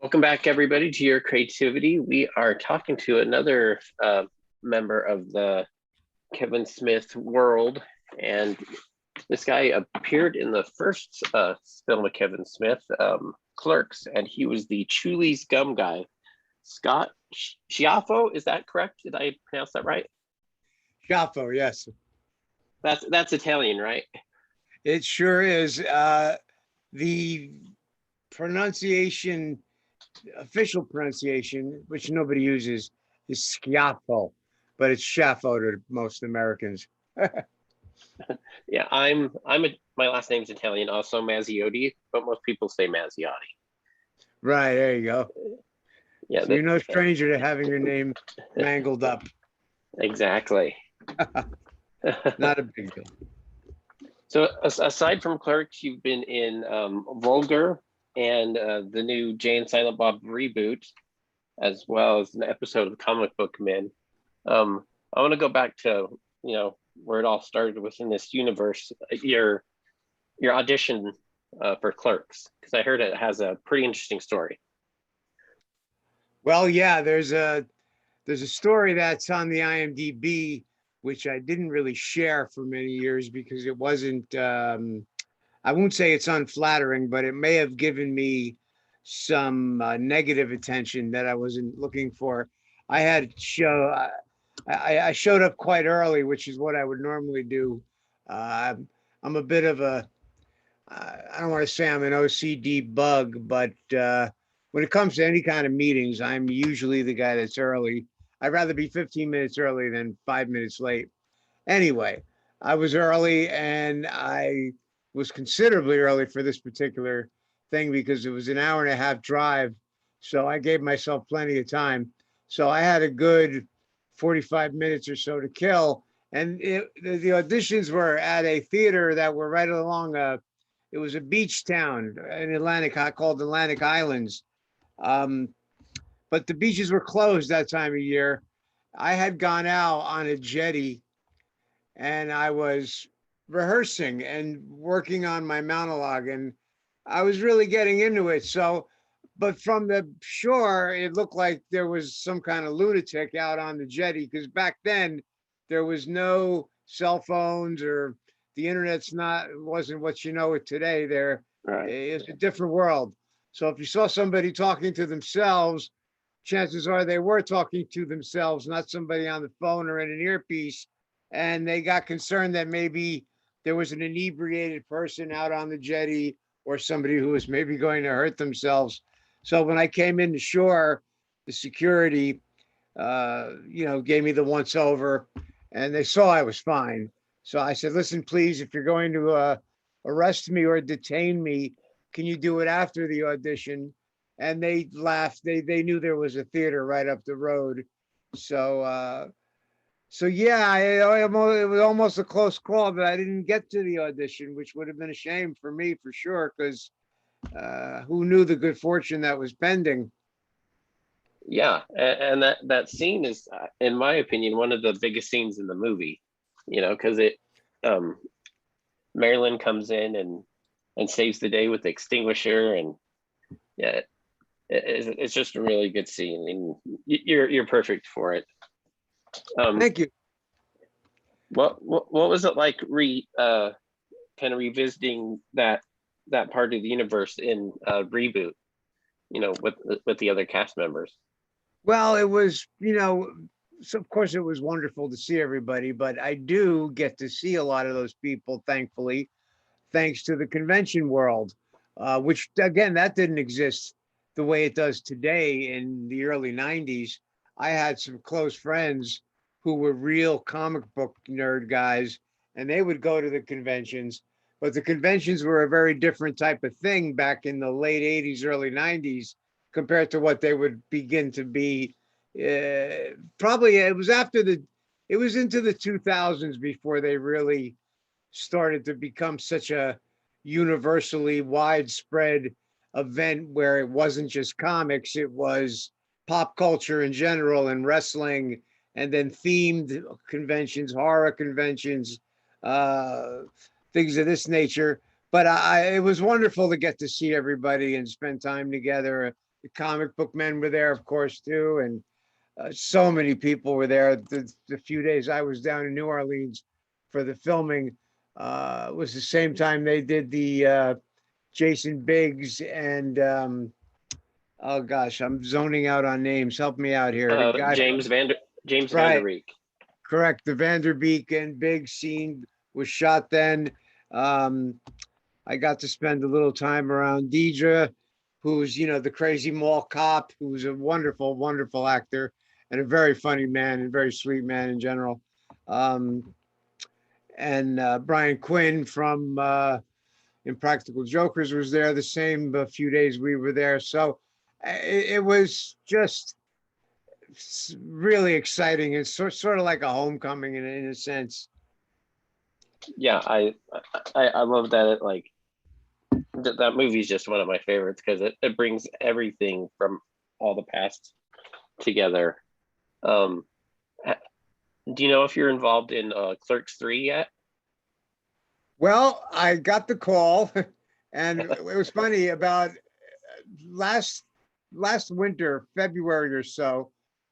Welcome back, everybody, to your creativity. We are talking to another member of the Kevin Smith world, and this guy appeared in the first film of Kevin Smith, Clerks, and he was the Chewlies Gum Guy. Scott Schiaffo, is that correct? Did I pronounce that right? Giaffo, yes. That's Italian, right? It sure is. The pronunciation, official pronunciation, which nobody uses, is Schiaffo, but it's Schiaffo to most Americans. Yeah, my last name's Italian, also Mazziotti, but most people say Mazziotti. Right, there you go. Yeah, So you're no stranger to having your name mangled up. Exactly. Not a big deal. So aside from Clerks, you've been in Vulgar and the new Jay Silent Bob Reboot, as well as an episode of Comic Book Men. I want to go back to where it all started within this universe. Your audition for Clerks, because I heard it has a pretty interesting story. Well, yeah, there's a story that's on the IMDb, which I didn't really share for many years because it wasn't, I won't say it's unflattering, but it may have given me some negative attention that I wasn't looking for. I had I showed up quite early, which is what I would normally do. I'm a bit of a, I don't want to say I'm an OCD bug, but when it comes to any kind of meetings, I'm usually the guy that's early. I'd rather be 15 minutes early than 5 minutes late. Anyway, I was early and I was considerably early for this particular thing because it was an hour and a half drive. So I gave myself plenty of time. So I had a good 45 minutes or so to kill. And the auditions were at a theater that were right along it was a beach town in Atlantic called Atlantic Islands. But the beaches were closed that time of year. I had gone out on a jetty and I was rehearsing and working on my monologue, and I was really getting into it. So, but from the shore, it looked like there was some kind of lunatic out on the jetty because back then there was no cell phones or the internet's wasn't what you know it today. Right. It's a different world. So if you saw somebody talking to themselves, chances are they were talking to themselves, not somebody on the phone or in an earpiece. And they got concerned that maybe there was an inebriated person out on the jetty or somebody who was maybe going to hurt themselves. So when I came into shore, the security, gave me the once over and they saw I was fine. So I said, listen, please, if you're going to arrest me or detain me, can you do it after the audition? And they laughed. They knew there was a theater right up the road. So yeah, it was almost a close call, but I didn't get to the audition, which would have been a shame for me for sure, because who knew the good fortune that was pending? Yeah, and that scene is, in my opinion, one of the biggest scenes in the movie. Because Marilyn comes in and saves the day with the extinguisher, and yeah, it's just a really good scene, and you're perfect for it. Thank you. What was it like kind of revisiting that part of the universe in Reboot? With the other cast members. Well, it was, so of course it was wonderful to see everybody, but I do get to see a lot of those people, thankfully, thanks to the convention world, which again, that didn't exist the way it does today in the early 90s. I had some close friends who were real comic book nerd guys, and they would go to the conventions, but the conventions were a very different type of thing back in the late 80s, early 90s compared to what they would begin to be. Probably it was into the 2000s before they really started to become such a universally widespread event where it wasn't just comics, it was pop culture in general and wrestling, and then themed conventions, horror conventions, things of this nature. But it was wonderful to get to see everybody and spend time together. The comic book men were there, of course, too. And so many people were there. The few days I was down in New Orleans for the filming was the same time they did the Jason Biggs and oh gosh, I'm zoning out on names. Help me out here. The guy James from, Vander James right, Vanderbeek. correct. The Vanderbeek and Biggs scene was shot then. Um, I got to spend a little time around Deidre, who's, the crazy mall cop, who's a wonderful, wonderful actor and a very funny man and very sweet man in general. Um, and Brian Quinn from Impractical Jokers was there the same few days we were there. So it was just really exciting. It's sort of like a homecoming in a sense. Yeah, I love that. That movie is just one of my favorites because it brings everything from all the past together. Um, do you know if you're involved in Clerks 3 yet? Well, I got the call, and it was funny about last last winter, February or so.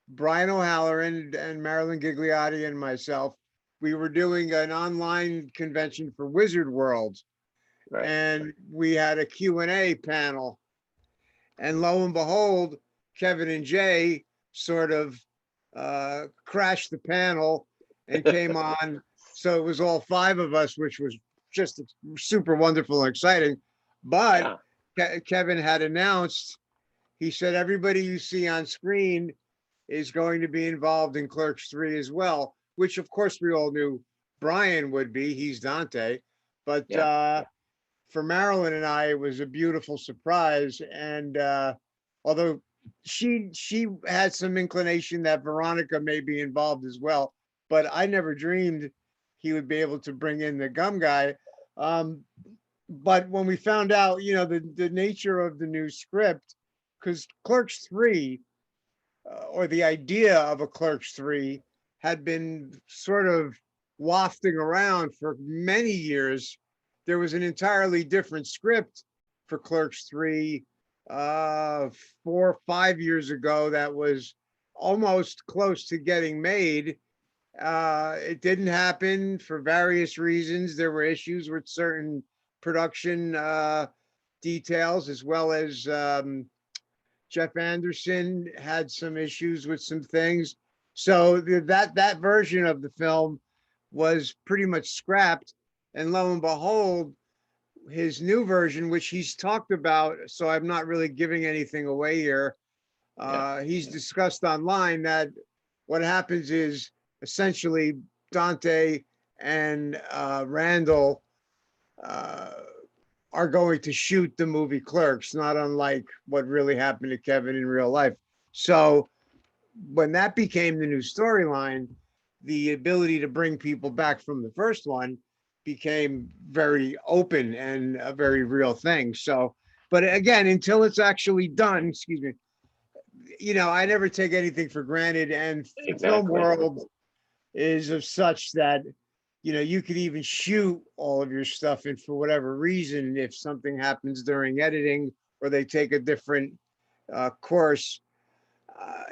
Brian O'Halloran and Marilyn Gigliotti and myself, we were doing an online convention for Wizard World, Right. and we had a Q&A panel. And lo and behold, Kevin and Jay sort of crashed the panel and came on. So it was all five of us, which was just super wonderful and exciting. But Kevin had announced, he said, everybody you see on screen is going to be involved in Clerks 3 as well, which of course we all knew Brian would be. He's Dante. But for Marilyn and I, it was a beautiful surprise. And although she had some inclination that Veronica may be involved as well, but I never dreamed he would be able to bring in the gum guy. But when we found out, the nature of the new script, because Clerks 3, or the idea of a Clerks 3, had been sort of wafting around for many years. There was an entirely different script for Clerks 3 4 or 5 years ago that was almost close to getting made. It didn't happen for various reasons. There were issues with certain production details, as well as Jeff Anderson had some issues with some things. So that version of the film was pretty much scrapped. And lo and behold, his new version, which he's talked about, so I'm not really giving anything away here. He's discussed online that what happens is essentially Dante and Randall are going to shoot the movie Clerks, not unlike what really happened to Kevin in real life. So when that became the new storyline, the ability to bring people back from the first one became very open and a very real thing. So, but again, until it's actually done, excuse me, I never take anything for granted. And the film world is of such that, you could even shoot all of your stuff, and for whatever reason, if something happens during editing or they take a different course,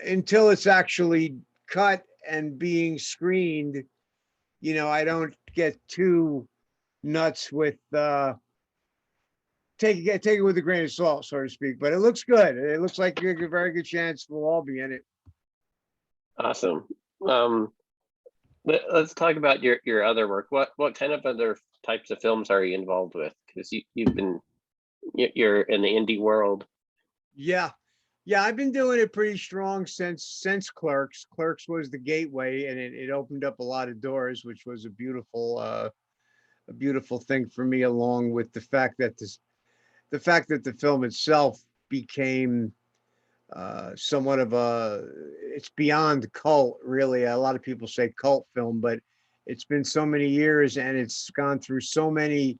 until it's actually cut and being screened, I don't get too nuts with take it with a grain of salt, so to speak. But it looks good. It looks like a very good chance we'll all be in it. Awesome. Let's talk about your other work. What kind of other types of films are you involved with? Because you're in the indie world. Yeah, I've been doing it pretty strong since Clerks. Clerks was the gateway, and it opened up a lot of doors, which was a beautiful thing for me, along with the fact that the film itself became somewhat of it's beyond cult, really. A lot of people say cult film, but it's been so many years and it's gone through so many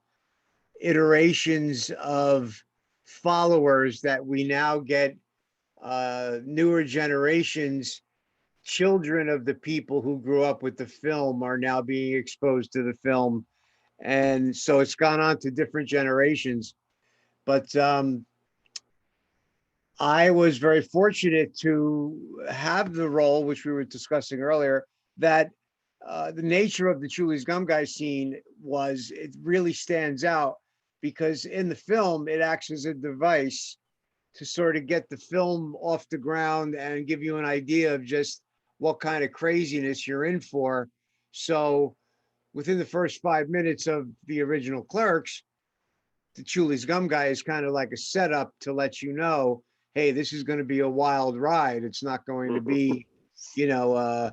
iterations of followers that we now get newer generations, children of the people who grew up with the film, are now being exposed to the film. And so it's gone on to different generations. But I was very fortunate to have the role, which we were discussing earlier, that the nature of the Chewlies Gum Guy scene was it really stands out because in the film, it acts as a device to sort of get the film off the ground and give you an idea of just what kind of craziness you're in for. So within the first 5 minutes of the original Clerks, the Chewlies Gum Guy is kind of like a setup to let you know, hey, this is going to be a wild ride. It's not going to be, you know,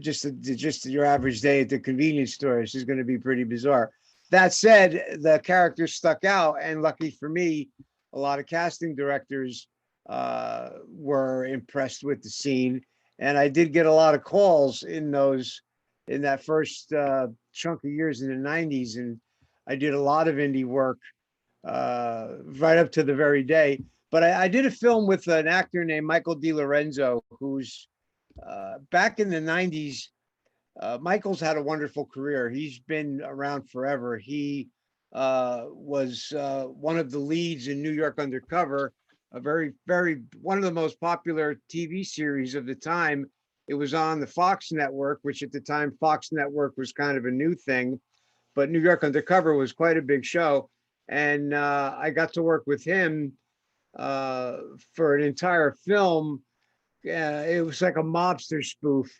just your average day at the convenience store. This is going to be pretty bizarre. That said, the character stuck out, and lucky for me, a lot of casting directors were impressed with the scene, and I did get a lot of calls in that first chunk of years in the '90s, and I did a lot of indie work right up to the very day. But I did a film with an actor named Michael Dilorenzo, who's back in the '90s. Michael's had a wonderful career. He's been around forever. He was one of the leads in New York Undercover, a very one of the most popular TV series of the time. It was on the Fox network, which at the time Fox network was kind of a new thing, but New York Undercover was quite a big show. And I got to work with him uh, for an entire film. It was like a mobster spoof.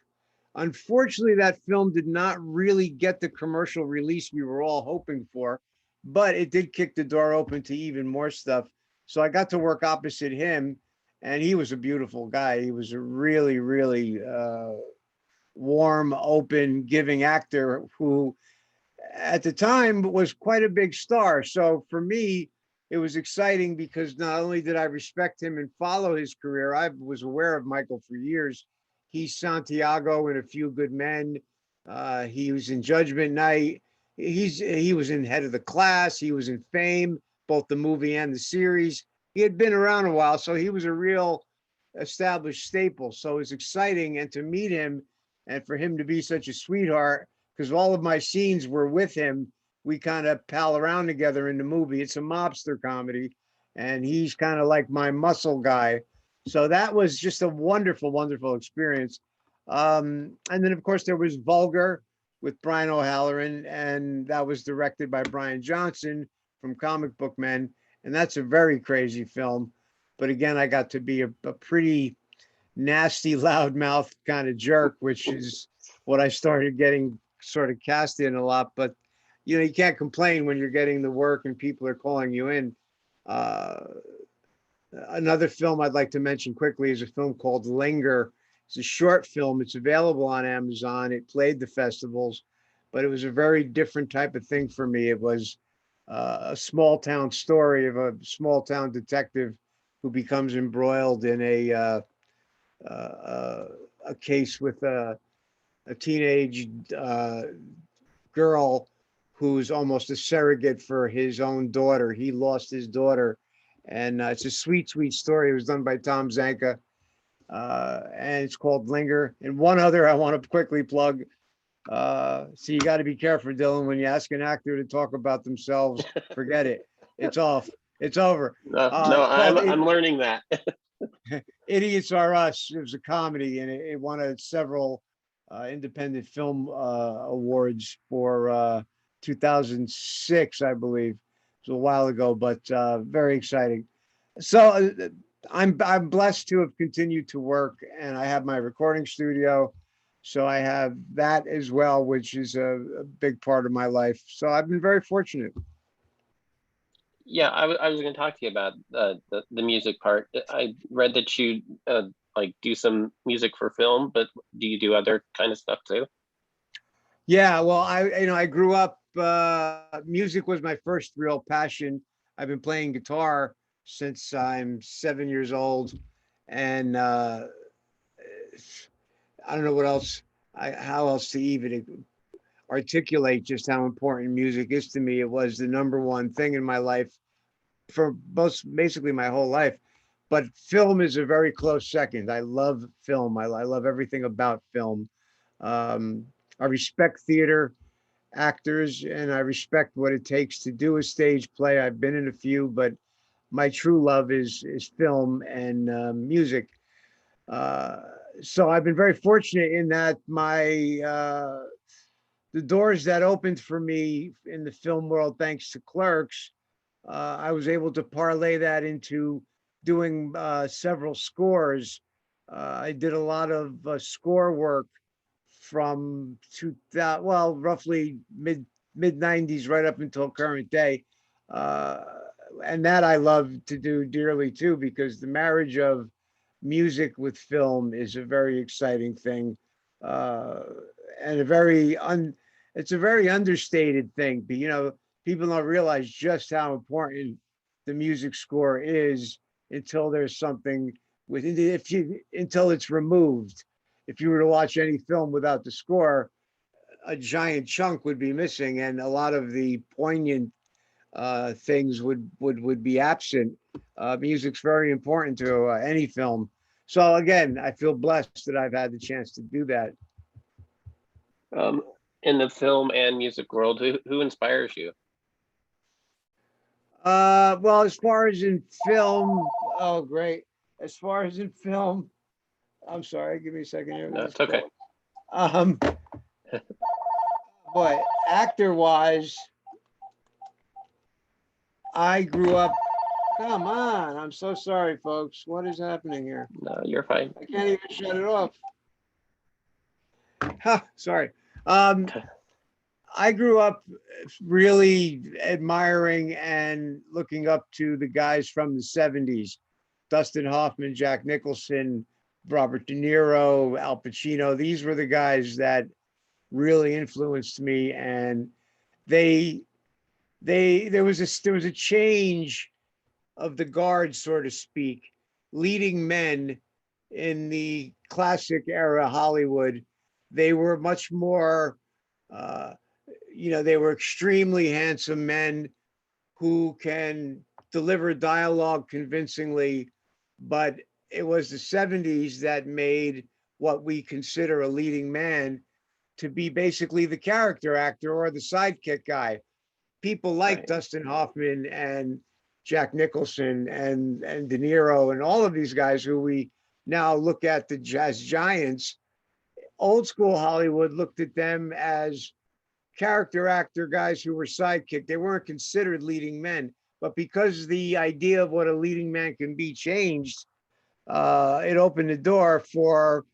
Unfortunately, that film did not really get the commercial release we were all hoping for, but it did kick the door open to even more stuff. So I got to work opposite him, and he was a beautiful guy. He was a really warm, open, giving actor who at the time was quite a big star. So for me, it was exciting because not only did I respect him and follow his career, I was aware of Michael for years. He's Santiago in A Few Good Men. He was in Judgment Night. He was in Head of the Class. He was in Fame, both the movie and the series. He had been around a while, so he was a real established staple. So it was exciting, and to meet him and for him to be such a sweetheart, because all of my scenes were with him. We kind of pal around together in the movie. It's a mobster comedy, and he's kind of like my muscle guy. So that was just a wonderful experience. And then, of course, there was Vulgar with Brian O'Halloran, and that was directed by Brian Johnson from Comic Book Men. And that's a very crazy film. But again, I got to be a pretty nasty, loudmouth kind of jerk, which is what I started getting sort of cast in a lot. But you can't complain when you're getting the work and people are calling you in. Uh, Another film I'd like to mention quickly is a film called Linger. It's a short film. It's available on Amazon. It played the festivals, but it was a very different type of thing for me. It was a small town story of a small town detective who becomes embroiled in a case with a teenage girl who's almost a surrogate for his own daughter. He lost his daughter, and it's a sweet story. It was done by Tom Zanka, and it's called Linger. And one other I want to quickly plug. So you got to be careful, Dylan, when you ask an actor to talk about themselves. Forget it. It's off. It's over. No, I'm learning that. Idiots Are Us. It was a comedy, and it won several independent film awards for 2006, I believe. It was a while ago, but very exciting. So I'm blessed to have continued to work, and I have my recording studio. So I have that as well, which is a big part of my life. So I've been very fortunate. Yeah, I was going to talk to you about the music part. I read that you like do some music for film, but do you do other kind of stuff too? Yeah, well, I grew up. Music was my first real passion. I've been playing guitar since I'm 7 years old, and I don't know what else. How else to even articulate just how important music is to me. It was the number one thing in my life for basically my whole life. But film is a very close second. I love film. I love everything about film. Um, I respect theater actors and I respect what it takes to do a stage play. I've been in a few, but my true love is film and music. Uh, so I've been very fortunate in that the doors that opened for me in the film world, thanks to Clerks, I was able to parlay that into doing several scores. I did a lot of score work from 2000, well, roughly mid 90s right up until current day. Uh, and that I love to do dearly too, because the marriage of music with film is a very exciting thing. Uh, and it's a very understated thing, but people don't realize just how important the music score is until there's something with it, until it's removed. If you were to watch any film without the score, a giant chunk would be missing, and a lot of the poignant things would be absent. Music's very important to any film. So again, I feel blessed that I've had the chance to do that. Um, in the film and music world, who inspires you? Well, as far as in film, oh great. As far as in film, I'm sorry, give me a second here. No, it's okay. Um, but actor wise, I grew up. Come on, I'm so sorry, folks. What is happening here? No, you're fine. I can't even shut it off. Sorry. I grew up really admiring and looking up to the guys from the 70s, Dustin Hoffman, Jack Nicholson, Robert De Niro, Al Pacino. These were the guys that really influenced me. And there was a change of the guard, so to speak. Leading men in the classic era Hollywood, they were much more they were extremely handsome men who can deliver dialogue convincingly, but it was the 70s that made what we consider a leading man to be basically the character actor or the sidekick guy. People like Right. Dustin Hoffman and Jack Nicholson and De Niro and all of these guys who we now look at the as giants. Old school Hollywood looked at them as character actor guys who were sidekick. They weren't considered leading men, but because the idea of what a leading man can be changed, it opened the door for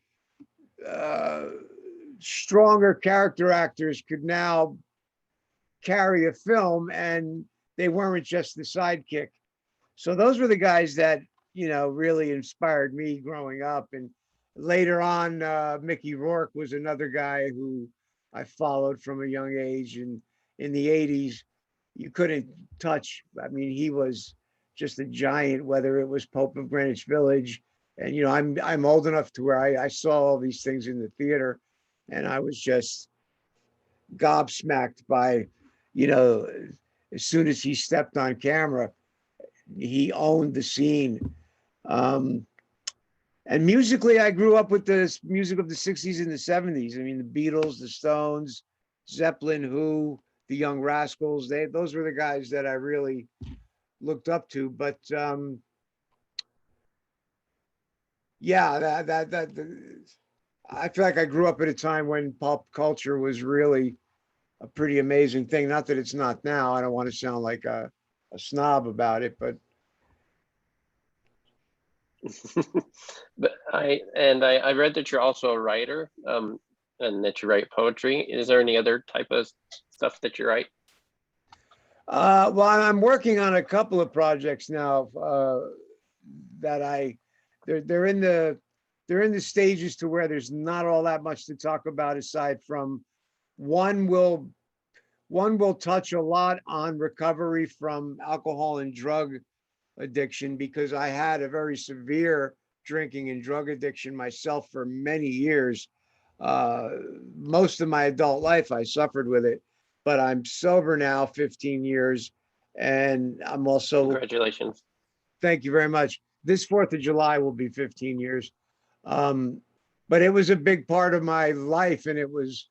uh, stronger character actors could now carry a film, and they weren't just the sidekick. So those were the guys that really inspired me growing up. And later on, Mickey Rourke was another guy who I followed from a young age. And in the 80s, you couldn't touch. I mean, he was just a giant, whether it was Pope of Greenwich Village. And I'm old enough to where I saw all these things in the theater, and I was just gobsmacked by, as soon as he stepped on camera, he owned the scene. And musically, I grew up with the music of the 60s and the 70s. I mean, the Beatles, the Stones, Zeppelin, Who, the Young Rascals, those were the guys that I really looked up to. But yeah, I feel like I grew up at a time when pop culture was really a pretty amazing thing. Not that it's not now. I don't want to sound like a snob about it, but But I read that you're also a writer, and that you write poetry. Is there any other type of stuff that you write? well, I'm working on a couple of projects now that they're in the stages to where there's not all that much to talk about, aside from one will touch a lot on recovery from alcohol and drug addiction, because I had a very severe drinking and drug addiction myself for many years. Uh, Most of my adult life, I suffered with it, but I'm sober now 15 years. And I'm also, Congratulations. thank you very much. This 4th of July will be 15 years. Um, but it was a big part of my life, and it was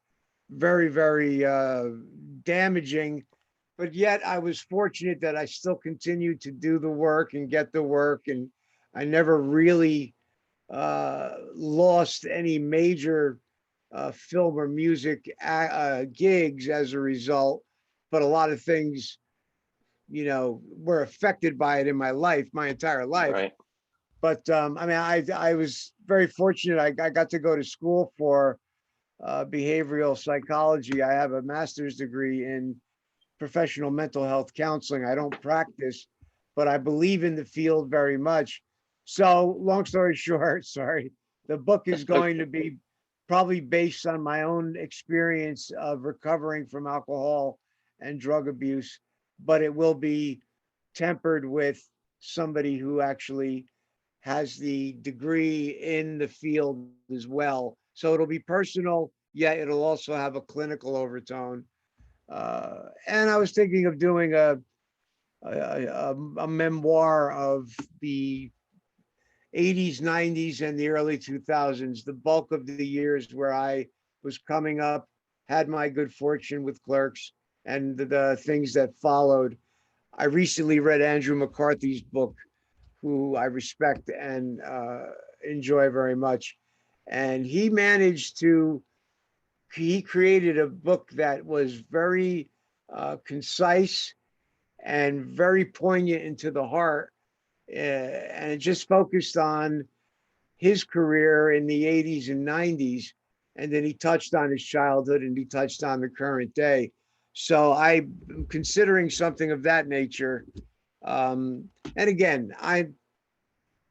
very, very damaging but yet I was fortunate that I still continued to do the work and get the work. And I never really lost any major film or music gigs as a result. But a lot of things, were affected by it in my life, my entire life. Right. But I mean, I was very fortunate. I got to go to school for behavioral psychology. I have a master's degree in professional mental health counseling. I don't practice, but I believe in the field very much. So, long story short, sorry, the book is going to be probably based on my own experience of recovering from alcohol and drug abuse, but it will be tempered with somebody who actually has the degree in the field as well. So it'll be personal, yet it'll also have a clinical overtone. And I was thinking of doing a memoir of the 80s, 90s, and the early 2000s, the bulk of the years where I was coming up, had my good fortune with Clerks, and the things that followed. I recently read Andrew McCarthy's book, who I respect and enjoy very much. And he created a book that was very concise and very poignant into the heart. And it just focused on his career in the 80s and 90s. And then he touched on his childhood and he touched on the current day. So I'm considering something of that nature. And again, I'm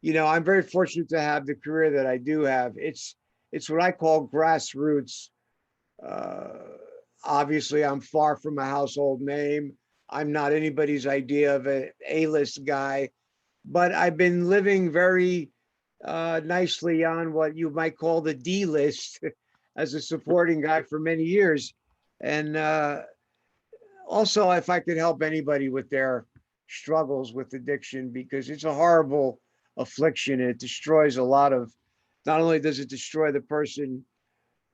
very fortunate to have the career that I do have. It's what I call grassroots. Uh, Obviously, I'm far from a household name. I'm not anybody's idea of a A-list guy, but I've been living very nicely on what you might call the D list as a supporting guy for many years. And also, if I could help anybody with their struggles with addiction, because it's a horrible affliction. It destroys a lot of, not only does it destroy the person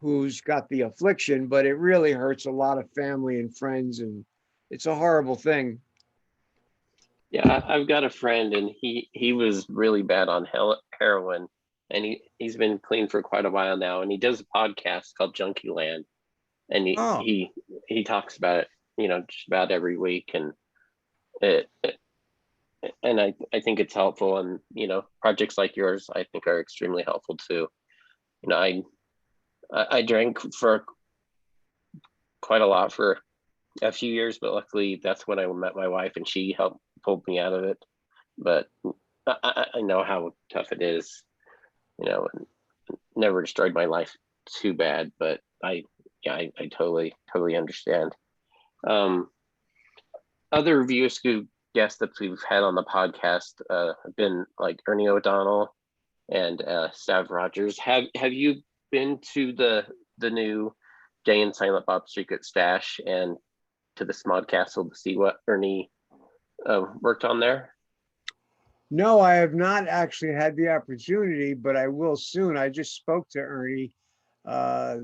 who's got the affliction, but it really hurts a lot of family and friends. And it's a horrible thing. Yeah, I've got a friend, and he was really bad on heroin, and he's been clean for quite a while now, and he does a podcast called Junkie Land, and Oh, he talks about it, just about every week, and it and I think it's helpful, and projects like yours I think are extremely helpful too. You know, I drank for quite a lot for a few years, but luckily that's when I met my wife, and she helped pull me out of it. But I know how tough it is, and never destroyed my life too bad, but I totally understand. Um, Other reviews who guests that we've had on the podcast have been like Ernie O'Donnell and Sav Rogers. Have you been to the new Jay and Silent Bob Secret Stash and to the Smod Castle to see what Ernie worked on there? no, I have not actually had the opportunity, but I will soon. I just spoke to Ernie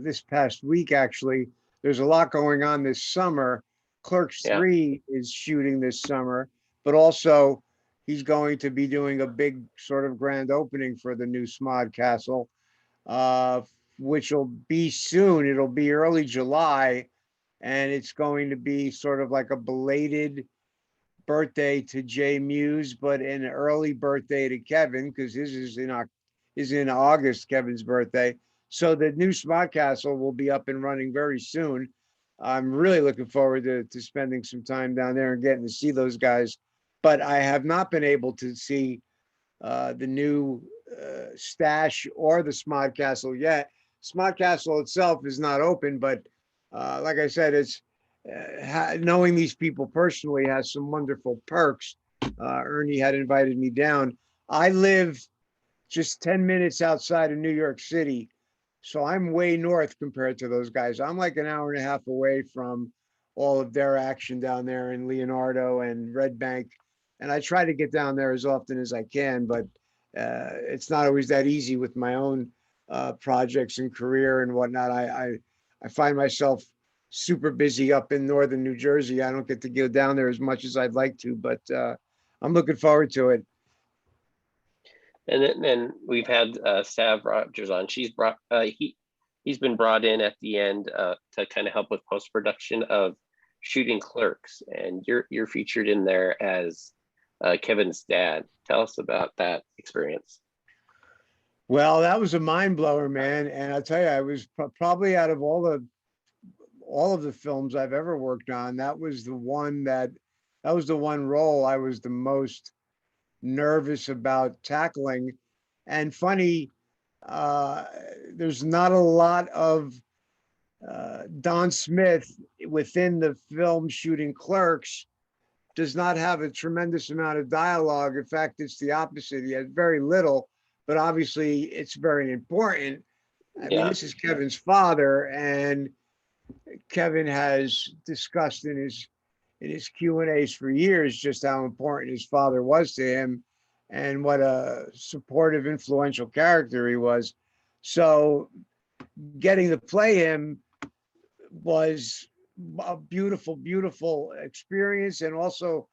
this past week, actually. There's a lot going on this summer. Clerks Yeah. 3 is shooting this summer, but also he's going to be doing a big sort of grand opening for the new Smod Castle, uh, which will be soon. It'll be early July, and it's going to be sort of like a belated birthday to Jay Muse, but an early birthday to Kevin because his is in August, Kevin's birthday. So the new Smart Castle will be up and running very soon. I'm really looking forward to spending some time down there and getting to see those guys. But I have not been able to see the new stash or the Smart Castle yet. Smart Castle itself is not open, but like I said, it's knowing these people personally has some wonderful perks. Ernie had invited me down. I live just 10 minutes outside of New York City. So I'm way north compared to those guys. I'm like an hour and a half away from all of their action down there in Leonardo and Red Bank. And I try to get down there as often as I can, but it's not always that easy with my own projects and career and whatnot. I find myself super busy up in northern New Jersey. I don't get to go down there as much as I'd like to, but I'm looking forward to it. And then we've had Sav Rogers on. He's been brought in at the end to kind of help with post production of shooting Clerks, and you're featured in there as Kevin's dad. Tell us about that experience. Well, that was a mind blower, man. And I'll tell you, I was probably out of all of the films I've ever worked on, that was the one role I was the most nervous about tackling. And funny, uh, there's not a lot of Don Smith within the film shooting Clerks. Does not have a tremendous amount of dialogue. In fact, it's the opposite. He has very little, but obviously it's very important. I mean, Yeah, this is Kevin's father, and Kevin has discussed in his Q and A's for years just how important his father was to him, and what a supportive, influential character he was. So, getting to play him was a beautiful, beautiful experience, and also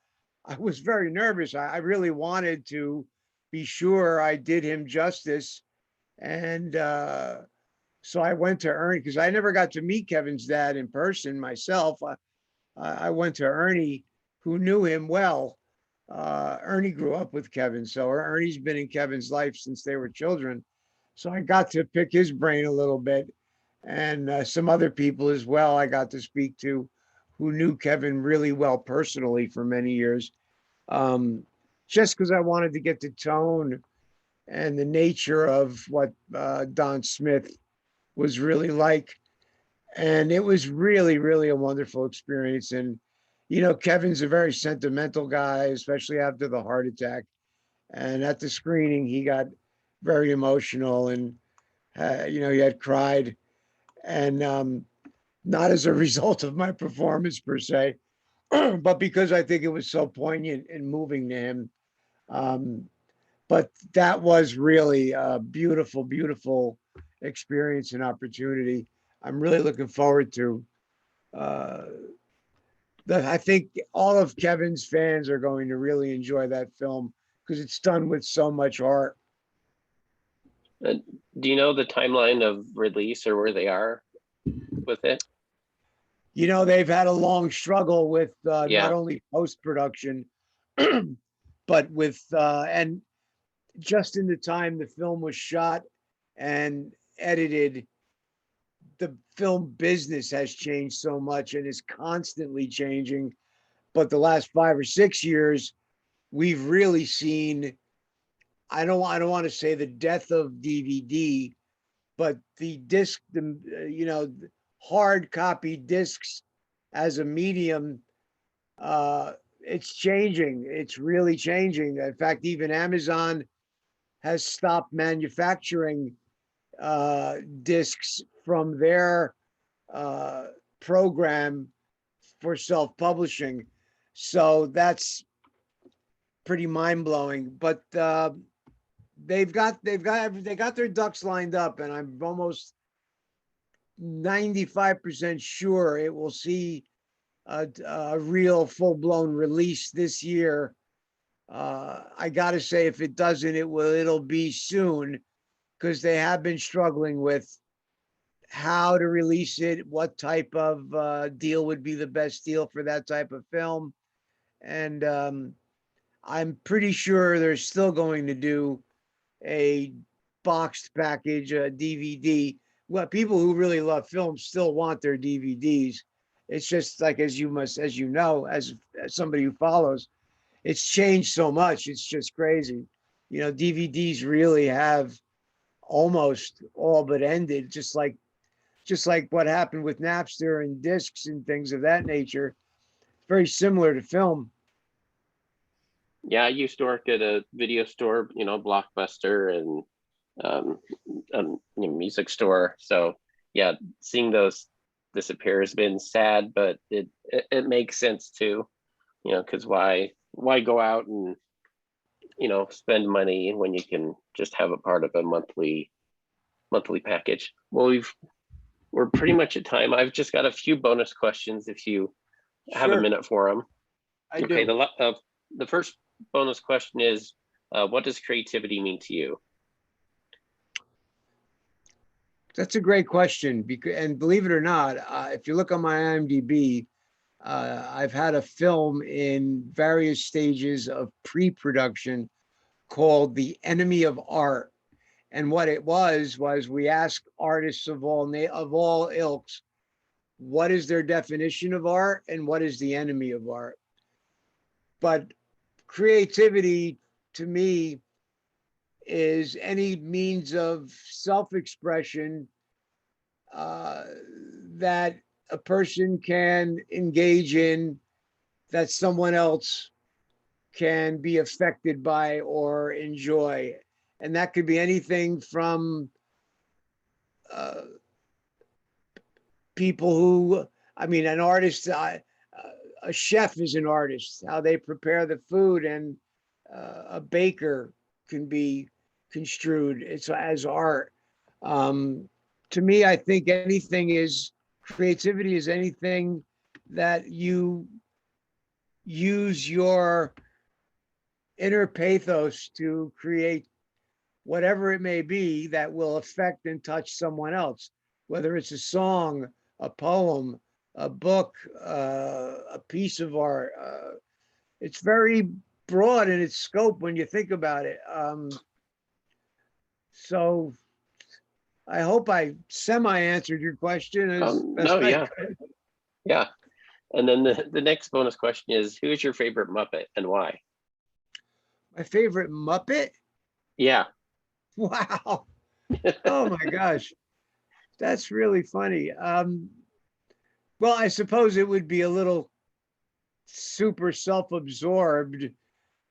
I was very nervous. I really wanted to be sure I did him justice, and so I went to Ernie because I never got to meet Kevin's dad in person myself. I went to Ernie, who knew him well. Ernie grew up with Kevin, so Ernie's been in Kevin's life since they were children. So I got to pick his brain a little bit, and some other people as well I got to speak to who knew Kevin really well personally for many years. Um, just because I wanted to get the tone and the nature of what Don Smith was really like. And it was really, really a wonderful experience. And, Kevin's a very sentimental guy, especially after the heart attack. And at the screening, he got very emotional, and, he had cried. And not as a result of my performance per se, but because I think it was so poignant and moving to him. Um, but that was really a beautiful, beautiful experience and opportunity. I'm really looking forward to uh, I think all of Kevin's fans are going to really enjoy that film because it's done with so much art. uh, do you know the timeline of release or where they are with it? They've had a long struggle with not Yeah, only post production, but with and just in the time the film was shot and edited, the film business has changed so much and is constantly changing. But the last 5 or 6 years, we've really seen, I don't want to say the death of DVD, but the disc, hard copy discs as a medium, it's changing. It's really changing. In fact, even Amazon has stopped manufacturing discs from their uh, program for self-publishing. So that's pretty mind-blowing. But they got their ducks lined up, and I'm almost 95% sure it will see a real full-blown release this year. I gotta say, if it doesn't, it'll be soon, because they have been struggling with how to release it, what type of deal would be the best deal for that type of film. And I'm pretty sure they're still going to do a boxed package, a DVD. Well, people who really love films still want their DVDs. It's just like, as you know, as somebody who follows, it's changed so much. It's just crazy. DVDs really have almost all but ended, just like what happened with Napster and discs and things of that nature. Very similar to film. yeah. I used to work at a video store, Blockbuster, and um, music store. So yeah, seeing those disappear has been sad, but it makes sense too. Because why go out and spend money when you can just have a part of a monthly package. Well, we're pretty much at time. I've just got a few bonus questions if you have a Sure, minute for them. I Okay, do. the first bonus question is, what does creativity mean to you? That's a great question. Because, and believe it or not, if you look on my IMDb, I've had a film in various stages of pre-production called The Enemy of Art. And what it was we asked artists of all ilks, what is their definition of art and what is the enemy of art? But creativity to me is any means of self-expression uh, that a person can engage in that someone else can be affected by or enjoy. And that could be anything from uh, people who, I mean, an artist, a chef is an artist, how they prepare the food, and a baker can be construed it's as art. Um, to me, I think anything is creativity is anything that you use your inner pathos to create whatever it may be that will affect and touch someone else, whether it's a song, a poem, a book, a piece of art. It's very broad in its scope when you think about it. So I hope I semi answered your question as best No, I yeah, could. yeah. And then the next bonus question is, who is your favorite Muppet and why? My favorite Muppet? Yeah. Wow. Oh my gosh. That's really funny. Well, I suppose it would be a little super self-absorbed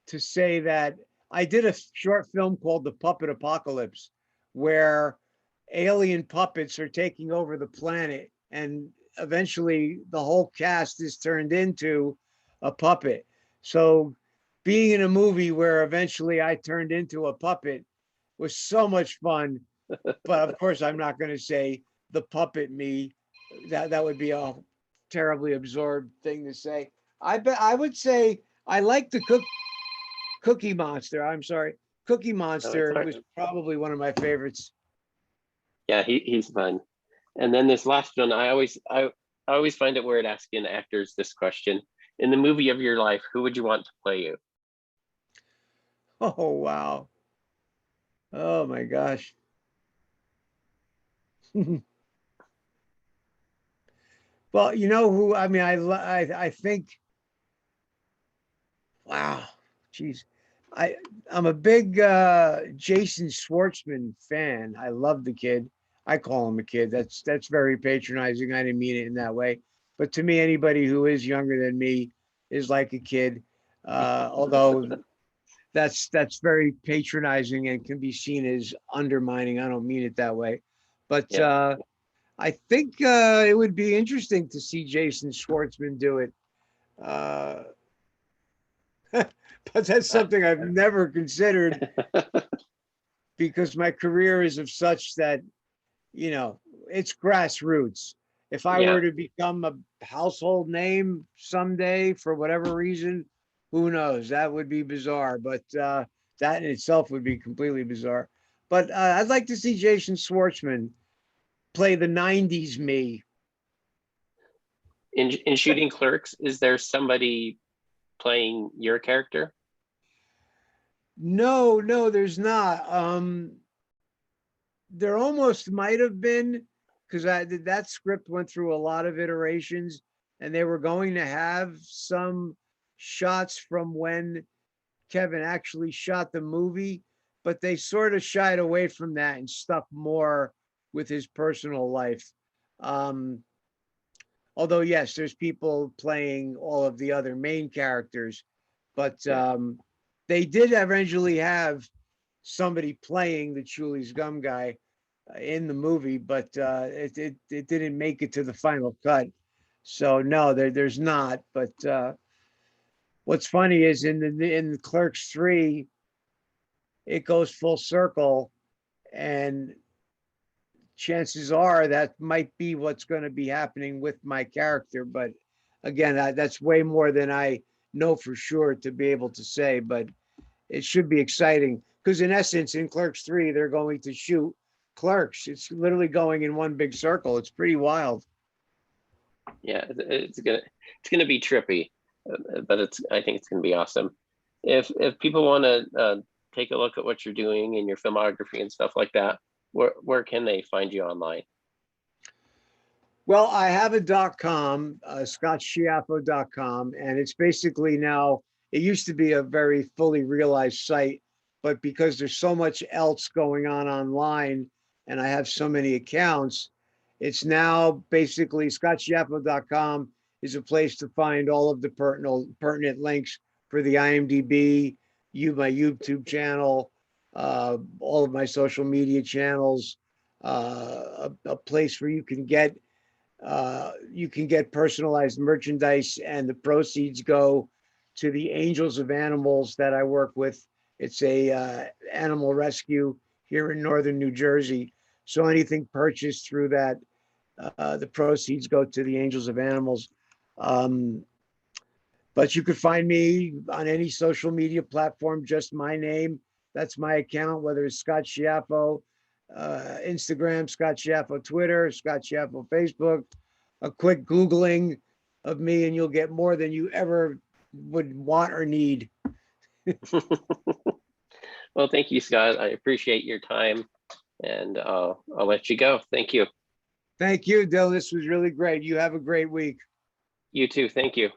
to say that I did a short film called The Puppet Apocalypse, where alien puppets are taking over the planet, and eventually the whole cast is turned into a puppet. So being in a movie where eventually I turned into a puppet was so much fun. But of course, I'm not going to say the puppet me. That would be a terribly absorbed thing to say. I bet I would say I like the Cookie Monster. I'm sorry, Cookie No, it's Monster all right. was probably one of my favorites. Yeah, he's fun. And then this last one, I always find it weird asking actors this question. In the movie of your life, who would you want to play you? Oh wow. Oh my gosh. Well, you know who? I mean, I think. Wow. Jeez. I I'm a big Jason Schwartzman fan. I love the kid. I call him a kid. That's very patronizing. I didn't mean it in that way. But to me, anybody who is younger than me is like a kid. Although that's very patronizing and can be seen as undermining. I don't mean it that way. But Yeah. I think it would be interesting to see Jason Schwartzman do it. Uh, but that's something I've never considered because my career is of such that, you know, it's grassroots. If I Yeah. were to become a household name someday for whatever reason, who knows? That would be bizarre, but that in itself would be completely bizarre. But I'd like to see Jason Schwartzman play the 90s me. In shooting Clerks, is there somebody playing your character? No, no, there's not. There almost might have been because that script went through a lot of iterations, and they were going to have some shots from when Kevin actually shot the movie, but they sort of shied away from that and stuck more with his personal life. Um, Although, yes, there's people playing all of the other main characters, but Yeah. they did eventually have somebody playing the Chewlies Gum Guy in the movie, but it didn't make it to the final cut. So no, there's not. But what's funny is in Clerks 3, it goes full circle, and chances are that might be what's going to be happening with my character. But again, that's way more than I know for sure to be able to say, but it should be exciting because in essence, in Clerks 3, they're going to shoot Clerks. It's literally going in one big circle. It's pretty wild. Yeah, it's gonna be trippy, but I think it's gonna be awesome. If people want to take a look at what you're doing in your filmography and stuff like that, where can they find you online? Well, I have a .com, scottschiaffo.com, and it's basically now, it used to be a very fully realized site, but because there's so much else going on online and I have so many accounts, it's now basically scottschiaffo.com is a place to find all of the pertinent links for the IMDb, my YouTube channel, all of my social media channels, a place where you can get personalized merchandise, and the proceeds go to the Angels of Animals that I work with. It's a animal rescue here in northern New Jersey. So anything purchased through that, the proceeds go to the Angels of Animals. But you could find me on any social media platform, just my name. That's my account, whether it's Scott Schiaffo, Instagram, Scott Schiaffo, Twitter, Scott Schiaffo, Facebook. A quick Googling of me, and you'll get more than you ever would want or need. Well, thank you, Scott. I appreciate your time, and I'll let you go. Thank you. Thank you, Dylan. This was really great. You have a great week. You too. Thank you.